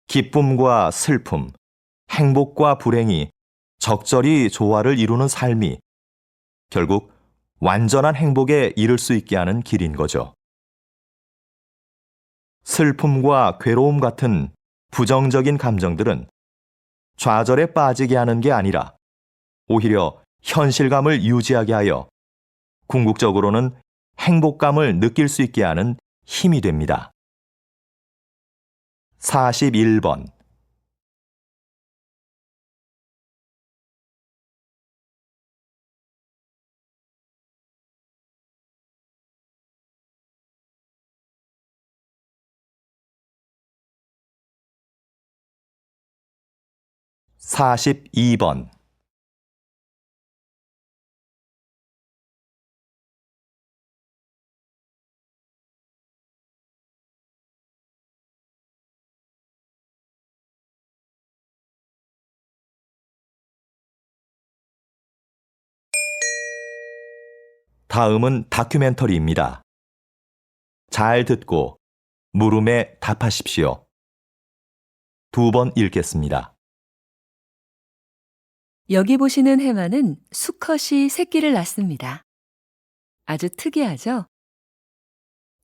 기쁨과 슬픔, 행복과 불행이 적절히 조화를 이루는 삶이 결국 완전한 행복에 이를 수 있게 하는 길인 거죠. 슬픔과 괴로움 같은 부정적인 감정들은 좌절에 빠지게 하는 게 아니라 오히려 현실감을 유지하게 하여 궁극적으로는 행복감을 느낄 수 있게 하는 힘이 됩니다. 41번. (42번) 다음은 다큐멘터리입니다. 잘 듣고 물음에 답하십시오. 2번 읽겠습니다. 여기 보시는 해마는 수컷이 새끼를 낳습니다. 아주 특이하죠?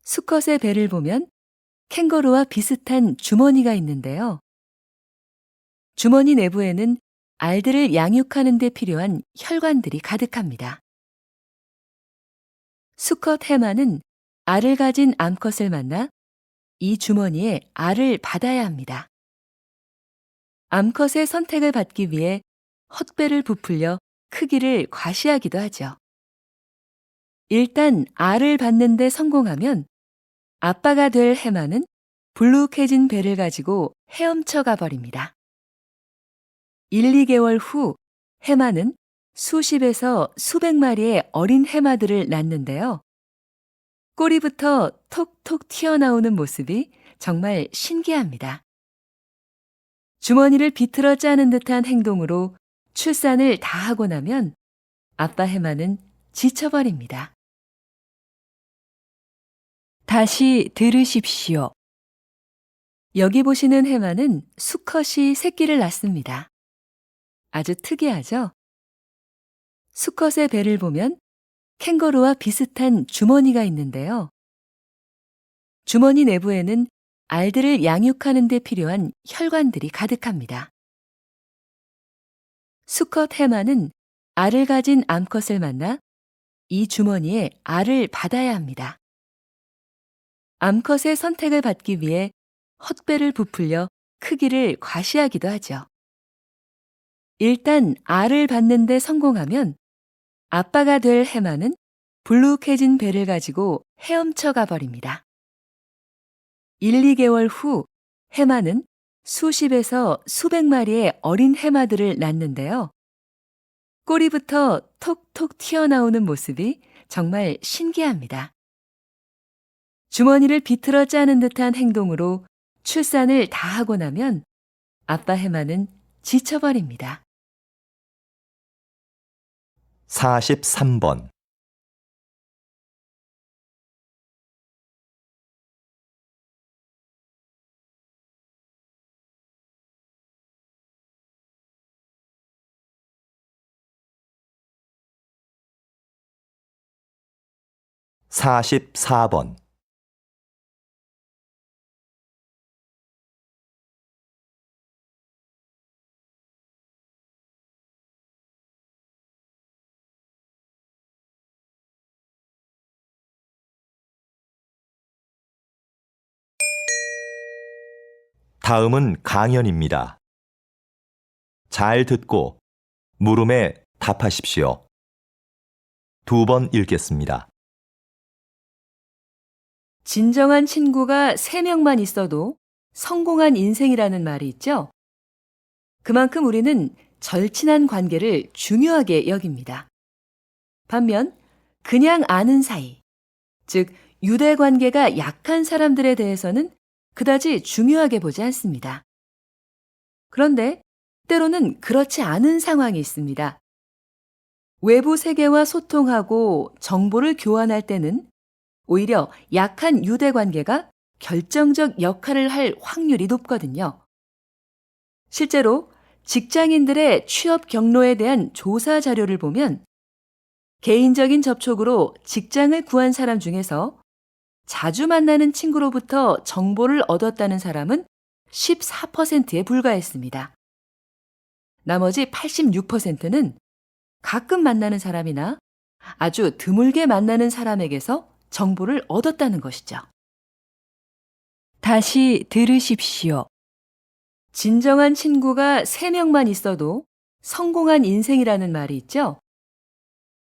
수컷의 배를 보면 캥거루와 비슷한 주머니가 있는데요. 주머니 내부에는 알들을 양육하는 데 필요한 혈관들이 가득합니다. 수컷 해마는 알을 가진 암컷을 만나 이 주머니에 알을 받아야 합니다. 암컷의 선택을 받기 위해 헛배를 부풀려 크기를 과시하기도 하죠. 일단 알을 받는 데 성공하면 아빠가 될 해마는 불룩해진 배를 가지고 헤엄쳐 가버립니다. 1, 2개월 후 해마는 수십에서 수백 마리의 어린 해마들을 낳는데요. 꼬리부터 톡톡 튀어나오는 모습이 정말 신기합니다. 주머니를 비틀어 짜는 듯한 행동으로 출산을 다 하고 나면 아빠 해마는 지쳐버립니다. 다시 들으십시오. 여기 보시는 해마는 수컷이 새끼를 낳습니다. 아주 특이하죠? 수컷의 배를 보면 캥거루와 비슷한 주머니가 있는데요. 주머니 내부에는 알들을 양육하는 데 필요한 혈관들이 가득합니다. 수컷 해마는 알을 가진 암컷을 만나 이 주머니에 알을 받아야 합니다. 암컷의 선택을 받기 위해 헛배를 부풀려 크기를 과시하기도 하죠. 일단 알을 받는 데 성공하면 아빠가 될 해마는 불룩해진 배를 가지고 헤엄쳐 가버립니다. 1, 2개월 후 해마는 수십에서 수백 마리의 어린 해마들을 낳는데요. 꼬리부터 톡톡 튀어나오는 모습이 정말 신기합니다. 주머니를 비틀어 짜는 듯한 행동으로 출산을 다 하고 나면 아빠 해마는 지쳐버립니다. 43번. (44번) 다음은 강연입니다. 잘 듣고 물음에 답하십시오. 2번 읽겠습니다. 진정한 친구가 3명만 있어도 성공한 인생이라는 말이 있죠? 그만큼 우리는 절친한 관계를 중요하게 여깁니다. 반면 그냥 아는 사이, 즉 유대 관계가 약한 사람들에 대해서는 그다지 중요하게 보지 않습니다. 그런데 때로는 그렇지 않은 상황이 있습니다. 외부 세계와 소통하고 정보를 교환할 때는 오히려 약한 유대 관계가 결정적 역할을 할 확률이 높거든요. 실제로 직장인들의 취업 경로에 대한 조사 자료를 보면 개인적인 접촉으로 직장을 구한 사람 중에서 자주 만나는 친구로부터 정보를 얻었다는 사람은 14%에 불과했습니다. 나머지 86%는 가끔 만나는 사람이나 아주 드물게 만나는 사람에게서 정보를 얻었다는 것이죠. 다시 들으십시오. 진정한 친구가 3명만 있어도 성공한 인생이라는 말이 있죠?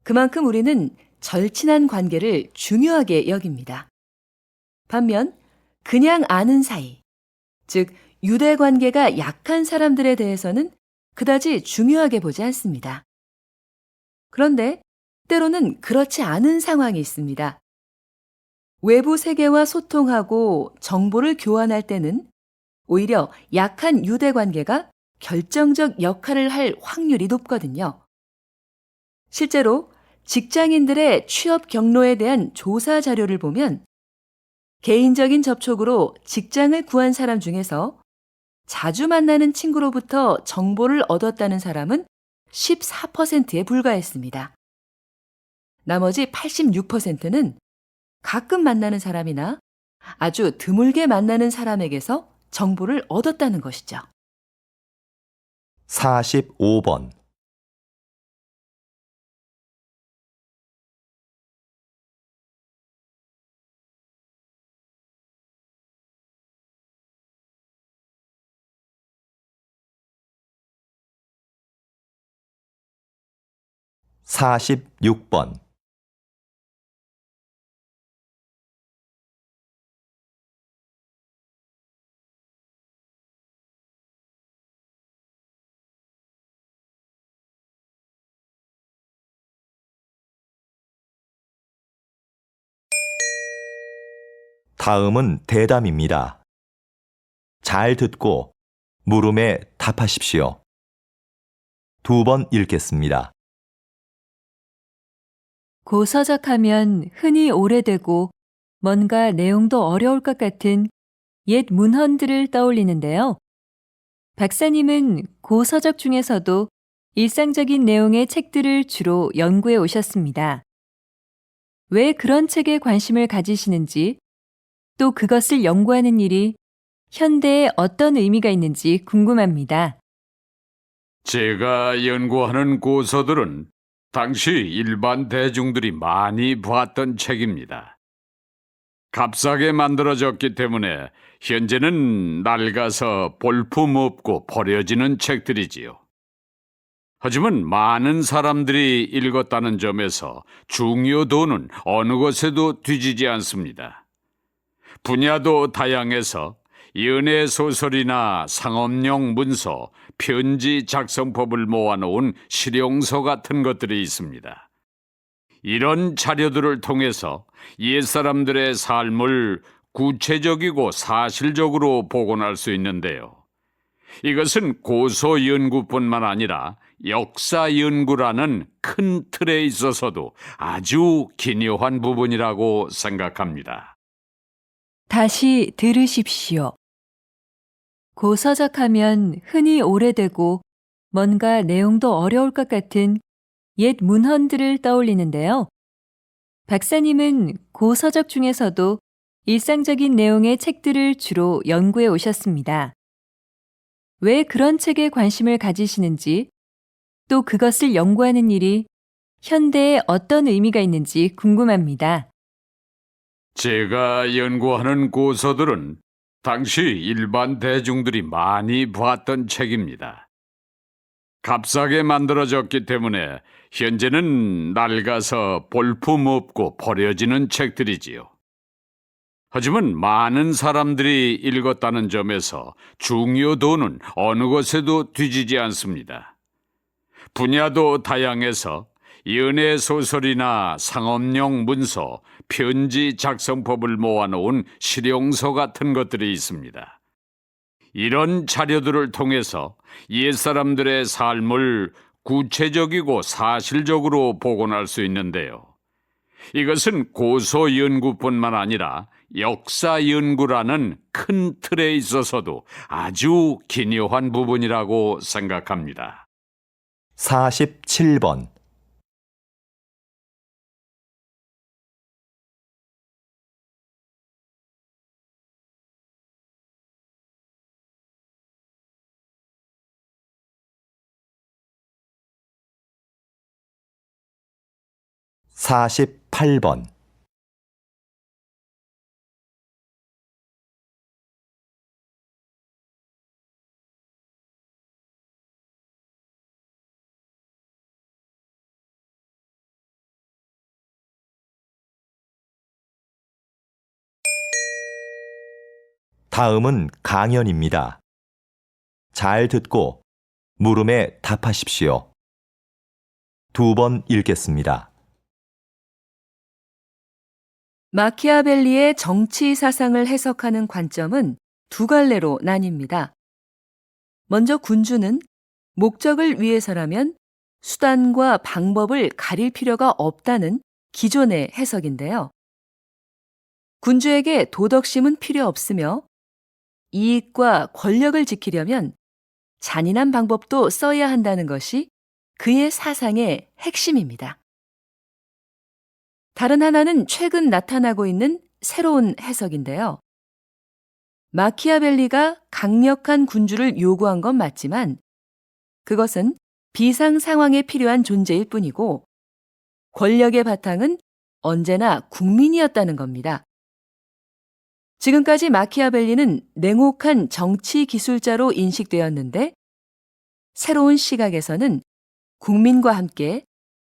그만큼 우리는 절친한 관계를 중요하게 여깁니다. 반면 그냥 아는 사이, 즉 유대 관계가 약한 사람들에 대해서는 그다지 중요하게 보지 않습니다. 그런데 때로는 그렇지 않은 상황이 있습니다. 외부 세계와 소통하고 정보를 교환할 때는 오히려 약한 유대 관계가 결정적 역할을 할 확률이 높거든요. 실제로 직장인들의 취업 경로에 대한 조사 자료를 보면 개인적인 접촉으로 직장을 구한 사람 중에서 자주 만나는 친구로부터 정보를 얻었다는 사람은 14%에 불과했습니다. 나머지 86%는 가끔 만나는 사람이나 아주 드물게 만나는 사람에게서 정보를 얻었다는 것이죠. 45번. (46번) 다음은 대담입니다. 잘 듣고 물음에 답하십시오. 두 번 읽겠습니다. 고서적하면 흔히 오래되고 뭔가 내용도 어려울 것 같은 옛 문헌들을 떠올리는데요. 박사님은 고서적 중에서도 일상적인 내용의 책들을 주로 연구해 오셨습니다. 왜 그런 책에 관심을 가지시는지, 또 그것을 연구하는 일이 현대에 어떤 의미가 있는지 궁금합니다. 제가 연구하는 고서들은 당시 일반 대중들이 많이 봤던 책입니다. 값싸게 만들어졌기 때문에 현재는 낡아서 볼품없고 버려지는 책들이지요. 하지만 많은 사람들이 읽었다는 점에서 중요도는 어느 것에도 뒤지지 않습니다. 분야도 다양해서 연애 소설이나 상업용 문서, 편지 작성법을 모아놓은 실용서 같은 것들이 있습니다. 이런 자료들을 통해서 옛사람들의 삶을 구체적이고 사실적으로 복원할 수 있는데요. 이것은 고서 연구뿐만 아니라 역사 연구라는 큰 틀에 있어서도 아주 기묘한 부분이라고 생각합니다. 다시 들으십시오. 고서적하면 흔히 오래되고 뭔가 내용도 어려울 것 같은 옛 문헌들을 떠올리는데요. 박사님은 고서적 중에서도 일상적인 내용의 책들을 주로 연구해 오셨습니다. 왜 그런 책에 관심을 가지시는지, 또 그것을 연구하는 일이 현대에 어떤 의미가 있는지 궁금합니다. 제가 연구하는 고서들은 당시 일반 대중들이 많이 봤던 책입니다. 값싸게 만들어졌기 때문에 현재는 낡아서 볼품없고 버려지는 책들이지요. 하지만 많은 사람들이 읽었다는 점에서 중요도는 어느 것에도 뒤지지 않습니다. 분야도 다양해서 연애 소설이나 상업용 문서, 편지 작성법을 모아놓은 실용서 같은 것들이 있습니다. 이런 자료들을 통해서 옛사람들의 삶을 구체적이고 사실적으로 복원할 수 있는데요. 이것은 고서 연구뿐만 아니라 역사 연구라는 큰 틀에 있어서도 아주 기묘한 부분이라고 생각합니다. 47번. (48번) 다음은 강연입니다. 잘 듣고 물음에 답하십시오. 두 번 읽겠습니다. 마키아벨리의 정치 사상을 해석하는 관점은 두 갈래로 나뉩니다. 먼저 군주는 목적을 위해서라면 수단과 방법을 가릴 필요가 없다는 기존의 해석인데요. 군주에게 도덕심은 필요 없으며 이익과 권력을 지키려면 잔인한 방법도 써야 한다는 것이 그의 사상의 핵심입니다. 다른 하나는 최근 나타나고 있는 새로운 해석인데요. 마키아벨리가 강력한 군주를 요구한 건 맞지만 그것은 비상 상황에 필요한 존재일 뿐이고 권력의 바탕은 언제나 국민이었다는 겁니다. 지금까지 마키아벨리는 냉혹한 정치 기술자로 인식되었는데 새로운 시각에서는 국민과 함께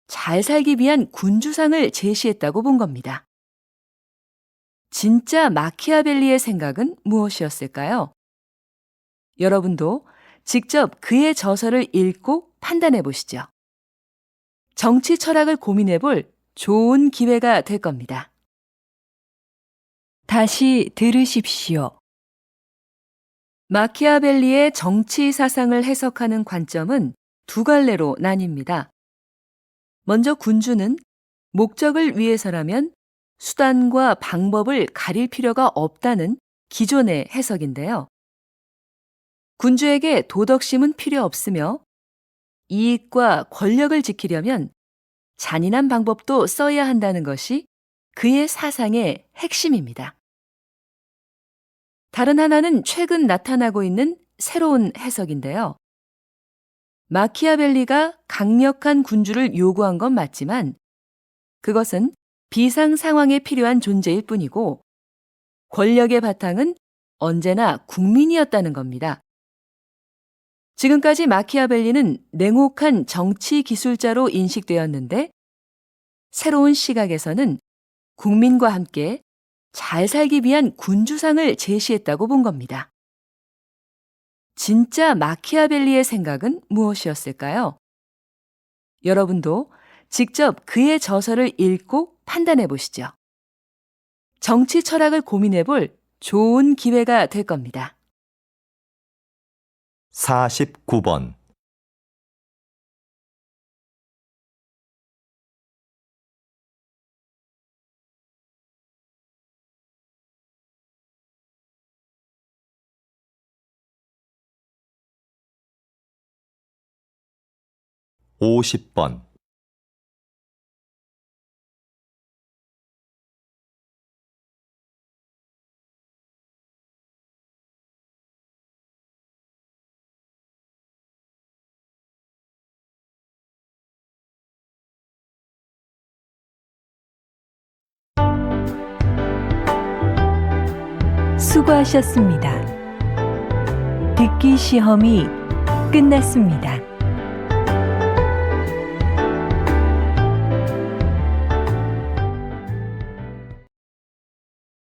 잘 살기 위한 군주상을 제시했다고 본 겁니다. 진짜 마키아벨리의 생각은 무엇이었을까요? 여러분도 직접 그의 저서를 읽고 판단해 보시죠. 정치 철학을 고민해 볼 좋은 기회가 될 겁니다. 다시 들으십시오. 마키아벨리의 정치 사상을 해석하는 관점은 두 갈래로 나뉩니다. 먼저 군주는 목적을 위해서라면 수단과 방법을 가릴 필요가 없다는 기존의 해석인데요. 군주에게 도덕심은 필요 없으며 이익과 권력을 지키려면 잔인한 방법도 써야 한다는 것이 그의 사상의 핵심입니다. 다른 하나는 최근 나타나고 있는 새로운 해석인데요. 마키아벨리가 강력한 군주를 요구한 건 맞지만 그것은 비상 상황에 필요한 존재일 뿐이고 권력의 바탕은 언제나 국민이었다는 겁니다. 지금까지 마키아벨리는 냉혹한 정치 기술자로 인식되었는데 새로운 시각에서는 국민과 함께 잘 살기 위한 군주상을 제시했다고 본 겁니다. 진짜 마키아벨리의 생각은 무엇이었을까요? 여러분도 직접 그의 저서를 읽고 판단해 보시죠. 정치 철학을 고민해 볼 좋은 기회가 될 겁니다. 49번. (50번) 수고하셨습니다. 듣기 시험이 끝났습니다.